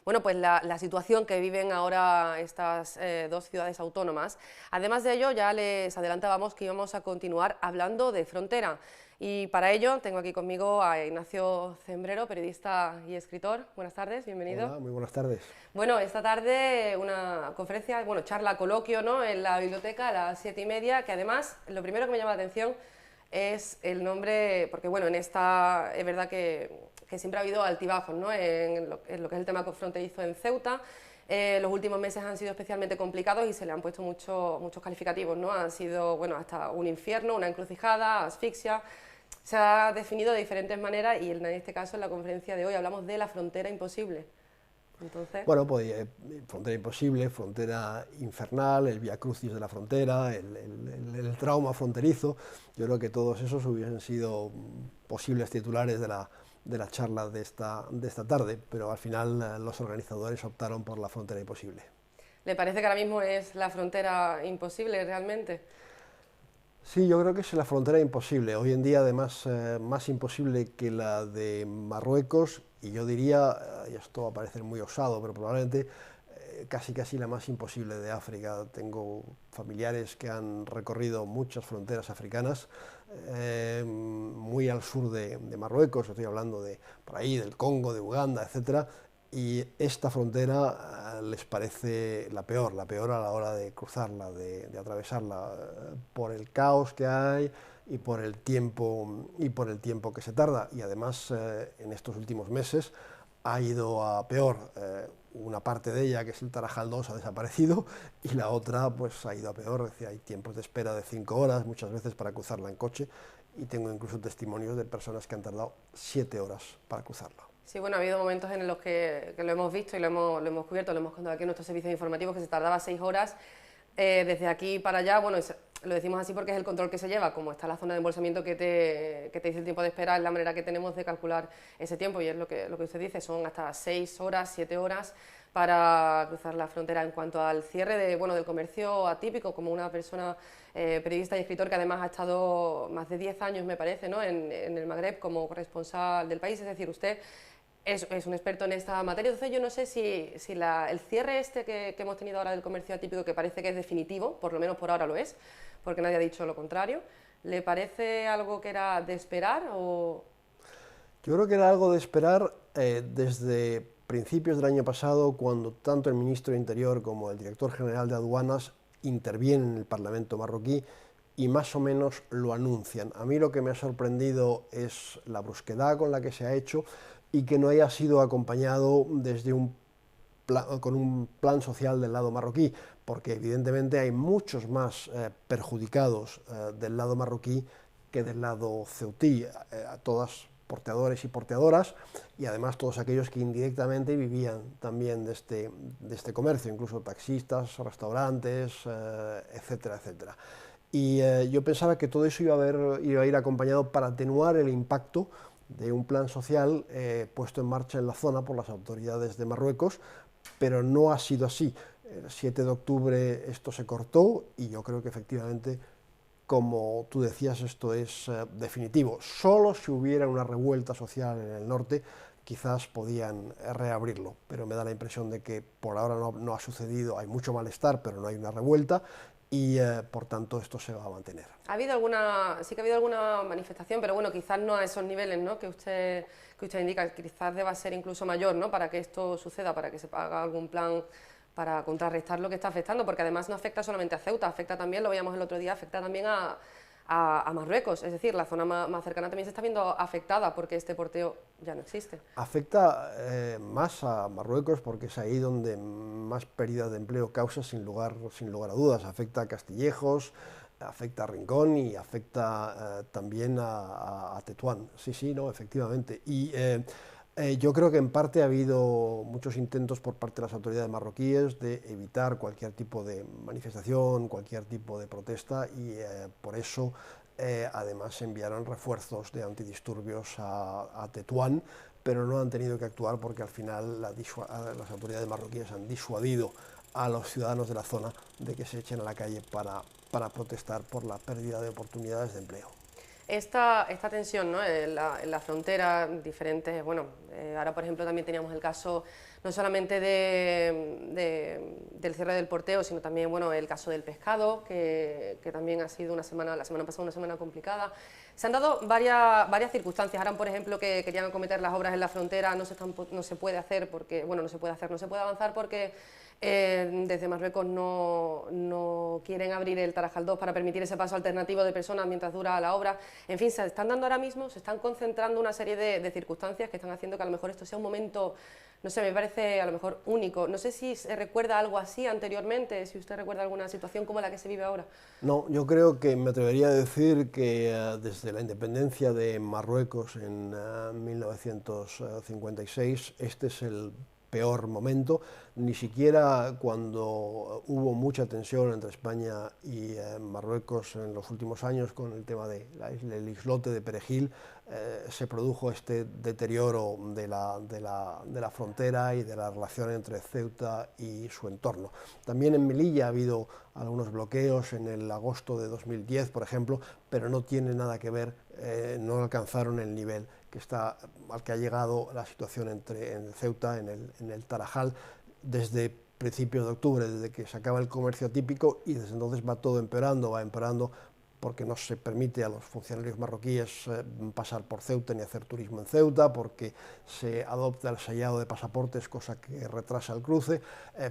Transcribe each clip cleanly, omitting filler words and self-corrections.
bueno, pues la situación que viven ahora estas dos ciudades autónomas. Además de ello, ya les adelantábamos que íbamos a continuar hablando de frontera. Y para ello tengo aquí conmigo a Ignacio Cembrero, periodista y escritor. Buenas tardes, bienvenido. Hola, muy buenas tardes. Bueno, esta tarde una conferencia, bueno, charla, coloquio, ¿no?, en la biblioteca a las 7:30, que además lo primero que me llama la atención es el nombre, porque bueno, en esta es verdad que siempre ha habido altibajos, ¿no?, en lo que es el tema fronterizo en Ceuta. Los últimos meses han sido especialmente complicados y se le han puesto muchos calificativos, ¿no? Han sido, bueno, hasta un infierno, una encrucijada, asfixia. Se ha definido de diferentes maneras y en este caso, en la conferencia de hoy, hablamos de la frontera imposible. Entonces, Bueno, pues frontera imposible, frontera infernal, el viacrucis de la frontera, el trauma fronterizo. Yo creo que todos esos hubiesen sido posibles titulares de la charla de esta tarde, pero al final los organizadores optaron por la frontera imposible. ¿le parece que ahora mismo es la frontera imposible realmente? Sí, yo creo que es la frontera imposible. Hoy en día, además, más imposible que la de Marruecos, y yo diría, y esto va a parecer muy osado, pero probablemente casi la más imposible de África. Tengo familiares que han recorrido muchas fronteras africanas, muy al sur de Marruecos, estoy hablando de por ahí, del Congo, de Uganda, etcétera, y esta frontera les parece la peor a la hora de cruzarla, de atravesarla, por el caos que hay y por el tiempo que se tarda. Y además, en estos últimos meses ha ido a peor. Una parte de ella, que es el Tarajal 2, ha desaparecido, y la otra pues ha ido a peor. Es decir, hay tiempos de espera de 5 horas muchas veces para cruzarla en coche, y tengo incluso testimonios de personas que han tardado 7 horas para cruzarla. Sí, bueno, ha habido momentos en los que lo hemos visto y lo hemos cubierto, lo hemos contado aquí en nuestros servicios informativos, que se tardaba 6 horas desde aquí para allá. Bueno, lo decimos así porque es el control que se lleva, como está la zona de embolsamiento que te dice el tiempo de espera, es la manera que tenemos de calcular ese tiempo, y es lo que usted dice, son hasta 6 horas, 7 horas para cruzar la frontera. En cuanto al cierre del comercio atípico, como una persona periodista y escritor que además ha estado más de 10 años, me parece, ¿no?, en el Magreb como corresponsal del país, es decir, usted es un experto en esta materia. Entonces yo no sé si el cierre que hemos tenido ahora del comercio atípico, que parece que es definitivo, por lo menos por ahora lo es, porque nadie ha dicho lo contrario, ¿le parece algo que era de esperar o...? Yo creo que era algo de esperar desde principios del año pasado, cuando tanto el ministro de Interior como el director general de aduanas intervienen en el Parlamento marroquí y más o menos lo anuncian. A mí lo que me ha sorprendido es la brusquedad con la que se ha hecho y que no haya sido acompañado con un plan social del lado marroquí, porque evidentemente hay muchos más perjudicados del lado marroquí que del lado ceutí, todas porteadores y porteadoras, y además todos aquellos que indirectamente vivían también de este comercio, incluso taxistas, restaurantes, etcétera, etcétera. Y yo pensaba que todo eso iba a ir acompañado para atenuar el impacto de un plan social puesto en marcha en la zona por las autoridades de Marruecos, pero no ha sido así. El 7 de octubre esto se cortó y yo creo que efectivamente, como tú decías, esto es definitivo. Solo si hubiera una revuelta social en el norte, quizás podían reabrirlo, pero me da la impresión de que por ahora no ha sucedido. Hay mucho malestar, pero no hay una revuelta, y por tanto esto se va a mantener. Sí que ha habido alguna manifestación, pero bueno, quizás no a esos niveles, ¿no?, que usted indica, quizás deba ser incluso mayor, ¿no?, para que esto suceda, para que se haga algún plan para contrarrestar lo que está afectando, porque además no afecta solamente a Ceuta, afecta también, lo veíamos el otro día, afecta también a Marruecos, es decir, la zona más cercana también se está viendo afectada porque este porteo ya no existe. Afecta más a Marruecos porque es ahí donde más pérdida de empleo causa, sin lugar a dudas. Afecta a Castillejos, afecta a Rincón y afecta también a Tetuán. Sí, sí, no, efectivamente. Y yo creo que en parte ha habido muchos intentos por parte de las autoridades marroquíes de evitar cualquier tipo de manifestación, cualquier tipo de protesta, y por eso además enviaron refuerzos de antidisturbios a Tetuán, pero no han tenido que actuar porque al final las autoridades marroquíes han disuadido a los ciudadanos de la zona de que se echen a la calle para protestar por la pérdida de oportunidades de empleo. Esta tensión, ¿no? En la frontera, diferentes, bueno, ahora por ejemplo también teníamos el caso no solamente del cierre del porteo, sino también, bueno, el caso del pescado, que también ha sido la semana pasada una semana complicada. Se han dado varias circunstancias. Ahora, por ejemplo, que querían acometer las obras en la frontera, no se puede hacer porque, bueno, no se puede avanzar porque desde Marruecos no quieren abrir el Tarajal 2 para permitir ese paso alternativo de personas mientras dura la obra. En fin, se están dando ahora mismo, se están concentrando una serie de circunstancias que están haciendo que a lo mejor esto sea un momento, no sé, me parece a lo mejor único. No sé si se recuerda algo así anteriormente, si usted recuerda alguna situación como la que se vive ahora. No, yo creo que me atrevería a decir que desde la independencia de Marruecos en 1956, este es el peor momento. Ni siquiera cuando hubo mucha tensión entre España y Marruecos en los últimos años con el tema del islote de Perejil, se produjo este deterioro de la frontera y de la relación entre Ceuta y su entorno. También en Melilla ha habido algunos bloqueos en el agosto de 2010, por ejemplo, pero no tiene nada que ver, no alcanzaron el nivel al que ha llegado la situación en Ceuta, en el Tarajal, desde principios de octubre, desde que se acaba el comercio típico, y desde entonces va todo empeorando, porque no se permite a los funcionarios marroquíes pasar por Ceuta ni hacer turismo en Ceuta, porque se adopta el sellado de pasaportes, cosa que retrasa el cruce,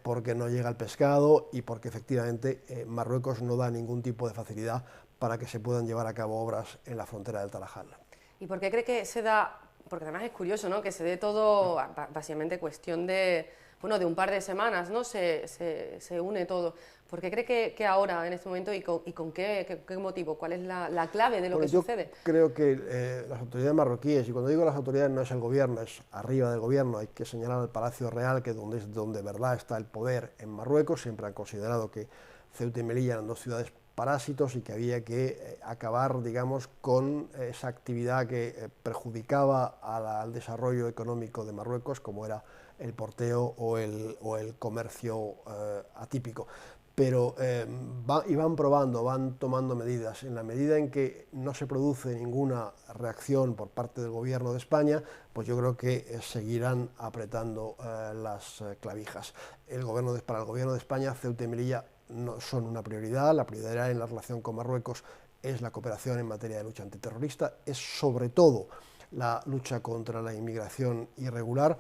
porque no llega el pescado y porque efectivamente Marruecos no da ningún tipo de facilidad para que se puedan llevar a cabo obras en la frontera del Tarajal. ¿Y por qué cree que se da? Porque además es curioso, ¿no? Que se dé todo, básicamente cuestión de, bueno, de un par de semanas, ¿no? Se une todo. ¿Por qué cree que ahora, en este momento, y con qué motivo? ¿Cuál es la clave de lo que sucede? Yo creo que las autoridades marroquíes, y cuando digo las autoridades no es el gobierno, es arriba del gobierno, hay que señalar al Palacio Real, que es donde de verdad está el poder en Marruecos. Siempre han considerado que Ceuta y Melilla eran dos ciudades parásitos y que había que acabar, digamos, con esa actividad que perjudicaba al desarrollo económico de Marruecos, como era el porteo o el comercio atípico. Pero van probando, van tomando medidas. En la medida en que no se produce ninguna reacción por parte del gobierno de España, pues yo creo que seguirán apretando las clavijas. Para el gobierno de España, Ceuta y Melilla no son una prioridad. La prioridad en la relación con Marruecos es la cooperación en materia de lucha antiterrorista, es sobre todo la lucha contra la inmigración irregular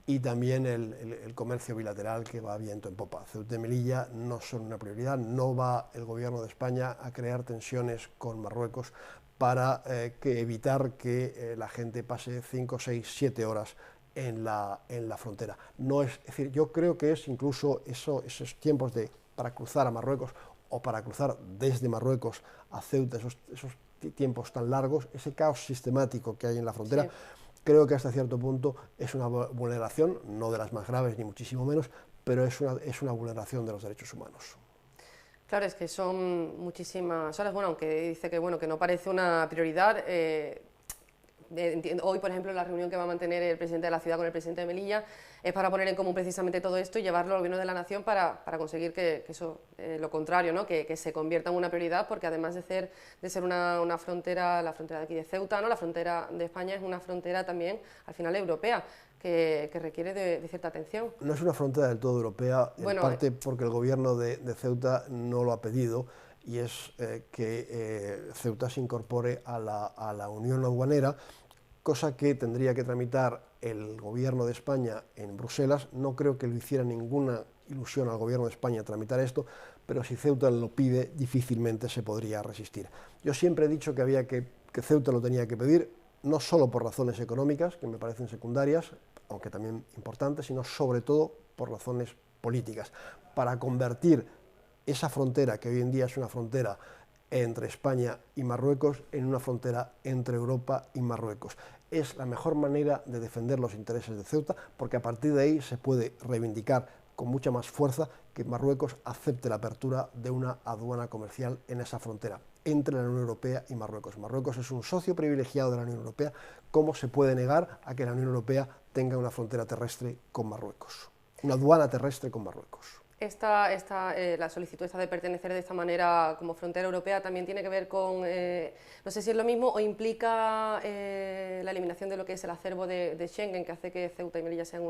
y también el comercio bilateral, que va viento en popa. Ceuta y Melilla no son una prioridad, no va el gobierno de España a crear tensiones con Marruecos para evitar que la gente pase 5, 6, 7 horas en la frontera. No es decir, yo creo que es incluso esos tiempos para cruzar a Marruecos o para cruzar desde Marruecos a Ceuta, esos tiempos tan largos, ese caos sistemático que hay en la frontera, sí. Creo que hasta cierto punto es una vulneración, no de las más graves ni muchísimo menos, pero es una vulneración de los derechos humanos. Claro, es que son muchísimas horas, bueno, aunque dice que, bueno, que no parece una prioridad. Hoy, por ejemplo, la reunión que va a mantener el presidente de la ciudad con el presidente de Melilla es para poner en común precisamente todo esto y llevarlo al gobierno de la nación para conseguir que eso, lo contrario, ¿no? que se convierta en una prioridad, porque además de ser una frontera, la frontera de aquí de Ceuta, ¿no? La frontera de España es una frontera también, al final, europea, que requiere de cierta atención. No es una frontera del todo europea, en parte porque el gobierno de Ceuta no lo ha pedido, y es que Ceuta se incorpore a la Unión Aduanera, cosa que tendría que tramitar el gobierno de España en Bruselas. No creo que le hiciera ninguna ilusión al gobierno de España tramitar esto, pero si Ceuta lo pide, difícilmente se podría resistir. Yo siempre he dicho que Ceuta lo tenía que pedir, no solo por razones económicas, que me parecen secundarias, aunque también importantes, sino sobre todo por razones políticas, para convertir esa frontera, que hoy en día es una frontera entre España y Marruecos, en una frontera entre Europa y Marruecos. Es la mejor manera de defender los intereses de Ceuta, porque a partir de ahí se puede reivindicar con mucha más fuerza que Marruecos acepte la apertura de una aduana comercial en esa frontera entre la Unión Europea y Marruecos. Marruecos es un socio privilegiado de la Unión Europea. ¿Cómo se puede negar a que la Unión Europea tenga una frontera terrestre con Marruecos? Una aduana terrestre con Marruecos. la solicitud esta de pertenecer de esta manera como frontera europea también tiene que ver con, no sé si es lo mismo o implica la eliminación de lo que es el acervo de Schengen, que hace que Ceuta y Melilla sean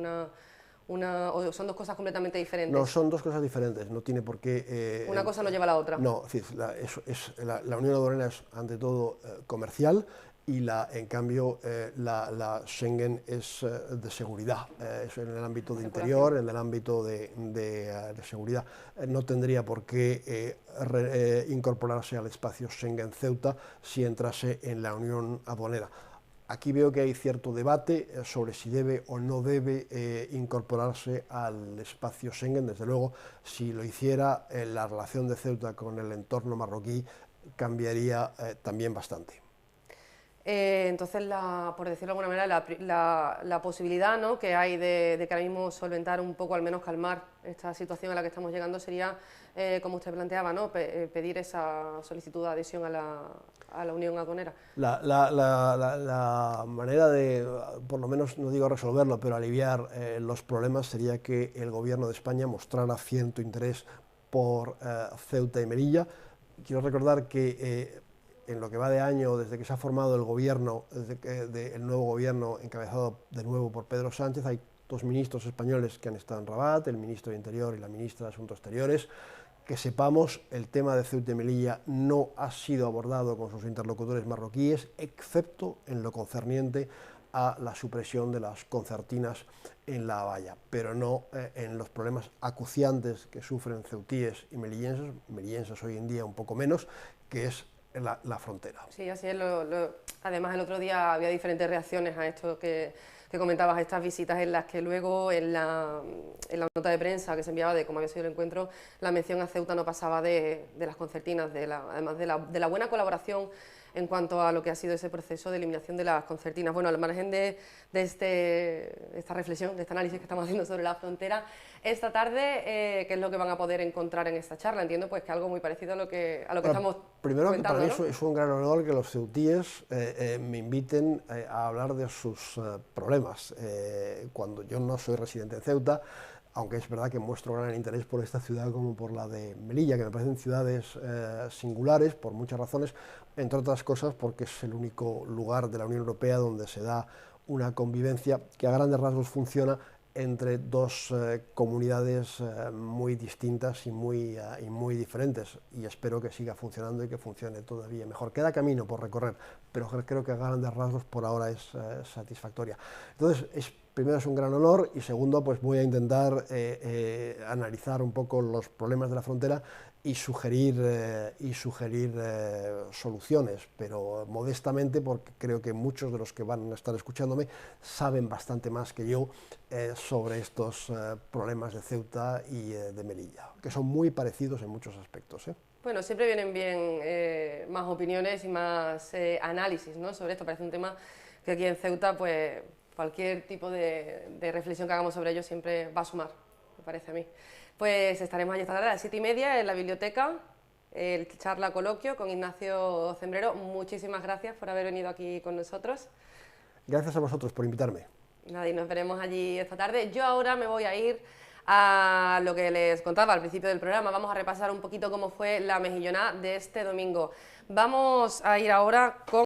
o son dos cosas completamente diferentes. No, son dos cosas diferentes, no tiene por qué... Una cosa no lleva a la otra. No, la Unión Aduanera es ante todo comercial y en cambio la Schengen es de seguridad, es en el ámbito de interior, en el ámbito de seguridad. No tendría por qué incorporarse al espacio Schengen Ceuta si entrase en la Unión Aduanera. Aquí veo que hay cierto debate sobre si debe o no debe incorporarse al espacio Schengen. Desde luego, si lo hiciera, la relación de Ceuta con el entorno marroquí cambiaría también bastante. Entonces, por decirlo de alguna manera, la posibilidad, ¿no?, que hay de que ahora mismo solventar un poco, al menos calmar esta situación a la que estamos llegando, sería, como usted planteaba, ¿no?, pedir esa solicitud de adhesión a la Unión Aduanera. La manera de, por lo menos, no digo resolverlo, pero aliviar los problemas sería que el Gobierno de España mostrara cierto interés por Ceuta y Melilla. Quiero recordar que en lo que va de año, desde que se ha formado el gobierno, el nuevo gobierno encabezado de nuevo por Pedro Sánchez, hay dos ministros españoles que han estado en Rabat, el ministro de Interior y la ministra de Asuntos Exteriores. Que sepamos, el tema de Ceuta y Melilla no ha sido abordado con sus interlocutores marroquíes, excepto en lo concerniente a la supresión de las concertinas en La Habaya, pero no en los problemas acuciantes que sufren ceutíes y melillenses hoy en día un poco menos, que es la frontera. Sí, así es. Además, el otro día había diferentes reacciones a esto que comentabas, a estas visitas en las que luego en la nota de prensa que se enviaba de cómo había sido el encuentro, la mención a Ceuta no pasaba de las concertinas, además de la buena colaboración en cuanto a lo que ha sido ese proceso de eliminación de las concertinas. Bueno, al margen de esta reflexión, de este análisis que estamos haciendo sobre la frontera, esta tarde, ¿qué es lo que van a poder encontrar en esta charla? Entiendo pues que algo muy parecido a lo que estamos primero, comentando, para mí ¿no? es un gran honor que los ceutíes me inviten a hablar de sus problemas. Cuando yo no soy residente en Ceuta, aunque es verdad que muestro gran interés por esta ciudad como por la de Melilla, que me parecen ciudades singulares por muchas razones, entre otras cosas porque es el único lugar de la Unión Europea donde se da una convivencia que a grandes rasgos funciona entre dos comunidades muy distintas y muy diferentes, y espero que siga funcionando y que funcione todavía mejor. Queda camino por recorrer, pero creo que a grandes rasgos por ahora es satisfactoria. Entonces, primero es un gran honor y segundo, pues voy a intentar analizar un poco los problemas de la frontera y sugerir soluciones, pero modestamente, porque creo que muchos de los que van a estar escuchándome saben bastante más que yo sobre estos problemas de Ceuta y de Melilla, que son muy parecidos en muchos aspectos. Bueno, siempre vienen bien más opiniones y más análisis, ¿no?, sobre esto. Parece un tema que aquí en Ceuta, pues cualquier tipo de reflexión que hagamos sobre ello siempre va a sumar, me parece a mí. Pues estaremos allí esta tarde a las 7:30 en la biblioteca, el charla coloquio con Ignacio Cembrero. Muchísimas gracias por haber venido aquí con nosotros. Gracias a vosotros por invitarme. Nada, y nos veremos allí esta tarde. Yo ahora me voy a ir a lo que les contaba al principio del programa. Vamos a repasar un poquito cómo fue la mejillonada de este domingo. Vamos a ir ahora con